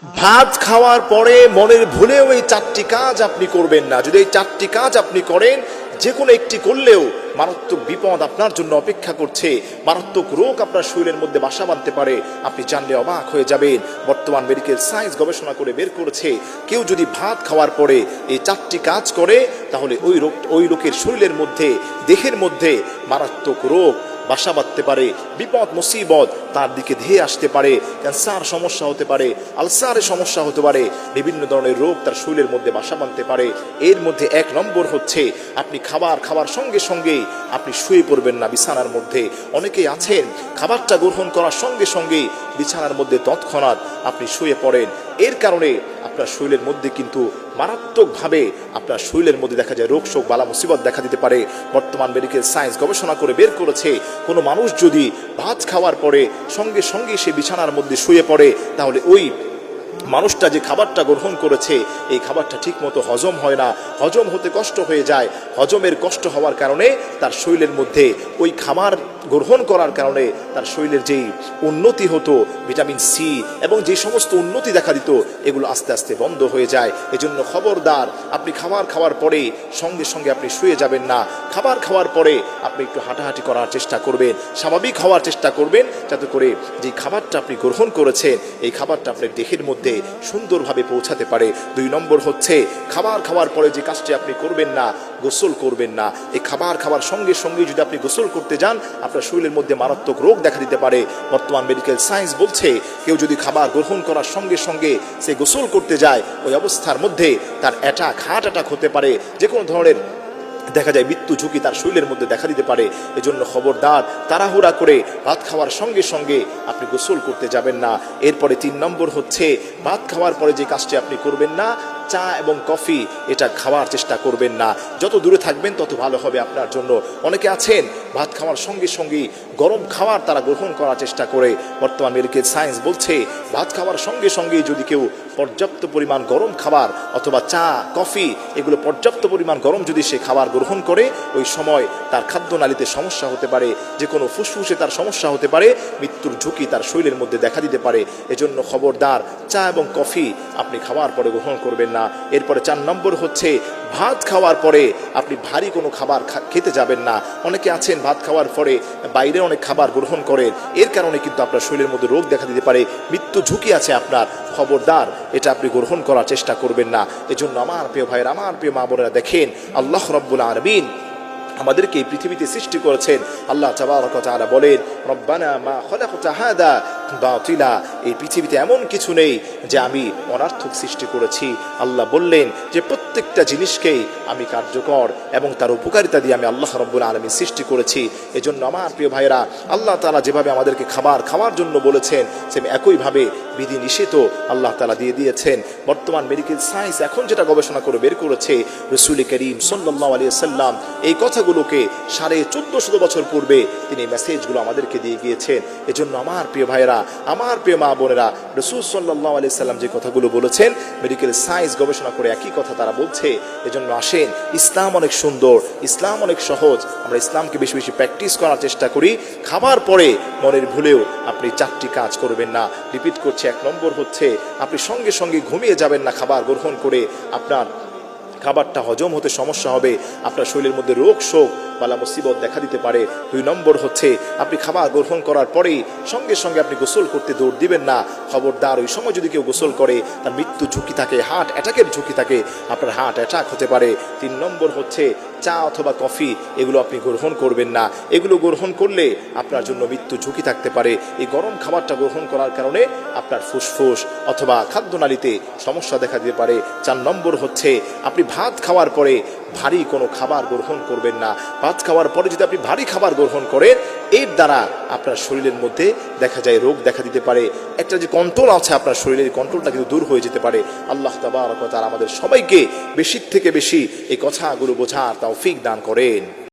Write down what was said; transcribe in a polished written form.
ভাত খাওয়ার পরে মনের ভুলেও এই চারটি কাজ আপনি করবেন না। যদি এই চারটি কাজ আপনি করেন, যে কোনো একটি করলেও মারাত্মক বিপদ আপনার জন্য অপেক্ষা করছে, মারাত্মক রোগ আপনার শরীরের মধ্যে বাসা বাঁধতে পারে। আপনি জানলে অবাক হয়ে যাবেন। বর্তমান মেডিকেল সায়েন্স গবেষণা করে বের করেছে, কেউ যদি ভাত খাওয়ার পরে এই চারটি কাজ করে, তাহলে ওই লোকের শরীরের মধ্যে, দেহের মধ্যে মারাত্মক রোগ বাসা বাঁধতে পারে, বিপদ মুসিবত তার দিকে ধেয়ে আসতে পারে, ক্যান্সার সমস্যা হতে পারে, আলসারের সমস্যা হতে পারে, বিভিন্ন ধরনের রোগ তার শরীরের মধ্যে বাসা বাঁধতে পারে। এর মধ্যে এক নম্বর হচ্ছে, আপনি খাবার সঙ্গে সঙ্গেই আপনি শুয়ে পড়বেন না বিছানার মধ্যে। অনেকেই আছেন খাবারটা গ্রহণ করার সঙ্গে সঙ্গেই বিছানার মধ্যে তৎক্ষণাৎ আপনি শুয়ে পড়েন। এর কারণে আপনার শরীরের মধ্যে কিন্তু মারাত্মকভাবে আপনার শরীরের মধ্যে দেখা যায় রোগ শোক বালা মুসিবত দেখা দিতে পারে। বর্তমান মেডিকেল সায়েন্স গবেষণা করে বের করেছে, কোনো মানুষ যদি ভাত খাওয়ার পরে সঙ্গে সঙ্গে সে বিছানার মধ্যে শুয়ে পড়ে, তাহলে ওই মানুষটা যে খাবারটা গ্রহণ করেছে, এই খাবারটা ঠিক মতো হজম হয় না, হজম হতে কষ্ট হয়ে যায়। হজমের কষ্ট হওয়ার কারণে তার শরীরের মধ্যে ওই খাবার গ্রহণ করার কারণে তার শরীরের যেই উন্নতি হতো, ভিটামিন সি এবং যে সমস্ত উন্নতি দেখা দিত, এগুলো আস্তে আস্তে বন্ধ হয়ে যায়। এজন্য খবরদার, আপনি খাবার খাওয়ার পরে সঙ্গে সঙ্গে আপনি শুয়ে যাবেন না। খাবার খাওয়ার পরে আপনি একটু হাঁটাহাঁটি করার চেষ্টা করবেন, স্বাভাবিক হওয়ার চেষ্টা করবেন, যাতে করে যে খাবারটা আপনি গ্রহণ করেছেন, এই খাবারটা আপনার দেহের মধ্যে সুন্দরভাবে পৌঁছাতে পারে। 2 নম্বর হচ্ছে, খাবার খাওয়ার পরে যে কাজটি আপনি করবেন না, গোসল করবেন না। এই খাবার খাওয়ার সঙ্গে সঙ্গে যদি আপনি গোসল করতে যান, আপনার শরীরের মধ্যে মারাত্মক রোগ দেখা দিতে পারে। বর্তমান মেডিকেল সায়েন্স বলছে, কেউ যদি খাবার গ্রহণ করার সঙ্গে সঙ্গে সে গোসল করতে যায়, ওই অবস্থার মধ্যে তার হার্ট অ্যাটাক হতে পারে, যে কোনো ধরনের দেখা যায় মৃত্যু ঝুঁকি তার শরীরের মধ্যে দেখা দিতে পারে। এজন্য খবরদার, তাড়াহুড়া করে ভাত খাওয়ার সঙ্গে সঙ্গে আপনি গোসল করতে যাবেন না। এরপরে 3 নম্বর হচ্ছে, ভাত খাওয়ার পরে যে কাজটি আপনি করবেন না, চা এবং কফি এটা খাওয়ার চেষ্টা করবেন না। যত দূরে থাকবেন তত ভালো হবে আপনার জন্য। অনেকে আছেন ভাত খাওয়ার সঙ্গে সঙ্গেই গরম খাবার তারা গ্রহণ করার চেষ্টা করে। বর্তমান মেডিকেল সায়েন্স বলছে, ভাত খাওয়ার সঙ্গে সঙ্গেই যদি কেউ পর্যাপ্ত পরিমাণ গরম খাবার অথবা চা কফি এগুলো পর্যাপ্ত পরিমাণ গরম যদি সে খাবার গ্রহণ করে, ওই সময় তার খাদ্যনালীতে সমস্যা হতে পারে, যে কোনো ফুসফুসে তার সমস্যা হতে পারে, মৃত্যুর ঝুঁকি তার শরীরের মধ্যে দেখা দিতে পারে। এজন্য খবরদার, চা এবং কফি আপনি খাওয়ার পরে গ্রহণ করবেন না। এরপরে 4 নম্বর হচ্ছে, ভাত খাওয়ার পরে আপনি ভারী কোনো খাবার খেতে যাবেন না। অনেকে আছেন ভাত খাওয়ার পরে বাইরে অনেক খাবার গ্রহণ করেন, এর কারণে কিন্তু আপনার শরীরের মধ্যে রোগ দেখা দিতে পারে, মৃত্যু ঝুঁকি আছে আপনার। খবরদার, এটা আপনি গ্রহণ করার চেষ্টা করবেন না। এজন্য আমার প্রিয় ভাইয়েরা, আমার প্রিয় মা বোনেরা, দেখেন আল্লাহ রাব্বুল আলামিন আমাদেরকে এই পৃথিবীতে সৃষ্টি করেছেন। আল্লাহ তাবারাক ওয়া তাআলা বলেন, রব্বানা মা খালাকতা হাদা বাতিলা, এই পৃথিবীতে এমন কিছু নেই যে আমি অনার্থক সৃষ্টি করেছি। আল্লাহ বললেন যে প্রত্যেকটা জিনিসকেই আমি কার্যকর এবং তার উপকারিতা দিয়ে আমি আল্লাহ রাব্বুল আলামিন সৃষ্টি করেছি। এজন্য আমার প্রিয় ভাইরা, আল্লাহ তাআলা যেভাবে আমাদেরকে খাবার খাওয়ার জন্য বলেছেন, সে একইভাবে বিধি নিষেধ আল্লাহ তাআলা দিয়ে দিয়েছেন। বর্তমান মেডিকেল সায়েন্স এখন যেটা গবেষণা করে বের করেছে, রাসূল করিম সাল্লাল্লাহু আলাইহি ওয়াসাল্লাম এই কথাগুলোকে 1450 বছর পূর্বে তিনি মেসেজগুলো আমাদেরকে দিয়ে গিয়েছেন। এজন্য আমার প্রিয় ভাইরা, আমার প্রিয় মা বোনেরা, রাসূল সাল্লাল্লাহু আলাইহি সাল্লাম যে কথাগুলো বলেছেন, মেডিকেল সায়েন্স গবেষণা করে একই কথা তারা বলছে। এজন্য আসেন, ইসলাম অনেক সুন্দর, ইসলাম অনেক সহজ, আমরা ইসলামকে বেশি বেশি প্র্যাকটিস করার চেষ্টা করি। খাবার পরে মনের ভুলেও আপনি 4টি কাজ করবেন না। রিপিট করছি, 1 নম্বর হচ্ছে, আপনি সঙ্গে সঙ্গে ঘুমিয়ে যাবেন না। খাবার গ্রহণ করে আপনার খাবারটা হজম হতে সমস্যা হবে, আপনার শরীরের মধ্যে রোগ শোক বালা মুসিবত দেখা দিতে পারে। 2 নম্বর হচ্ছে, আপনি খাবার গ্রহণ করার পরেই সঙ্গে সঙ্গে আপনি গোসল করতে দৌড় দিবেন না। খবরদার, ওই সময় যদি কেউ গোসল করে তার মৃত্যু ঝুঁকি থাকে, হার্ট অ্যাটাকের ঝুঁকি থাকে, আপনার হার্ট অ্যাটাক হতে পারে। 3 নম্বর হচ্ছে, চা অথবা কফি এগুলো আপনি গ্রহণ করবেন না। এগুলো গ্রহণ করলে আপনার জন্য মৃত্যু ঝুঁকি থাকতে পারে। এই গরম খাবারটা গ্রহণ করার কারণে আপনার ফুসফুস অথবা খাদ্যনালীতে সমস্যা দেখা দিতে পারে। 4 নম্বর হচ্ছে, আপনি ভাত খাওয়ার পরে ভারী কোনো খাবার গ্রহণ করবেন না। ভাত খাওয়ার পরে যদি আপনি ভারী খাবার গ্রহণ করেন, এর দ্বারা আপনার শরীরের মধ্যে দেখা যায় রোগ দেখা দিতে পারে। একটা যে কন্ট্রোল আছে আপনার শরীরের, কন্ট্রোলটা কিন্তু দূর হয়ে যেতে পারে। আল্লাহ তাবারক ওয়া তাআলা আমাদের সবাইকে বেশি থেকে বেশি এই কথাগুলো বোঝার তৌফিক দান করেন।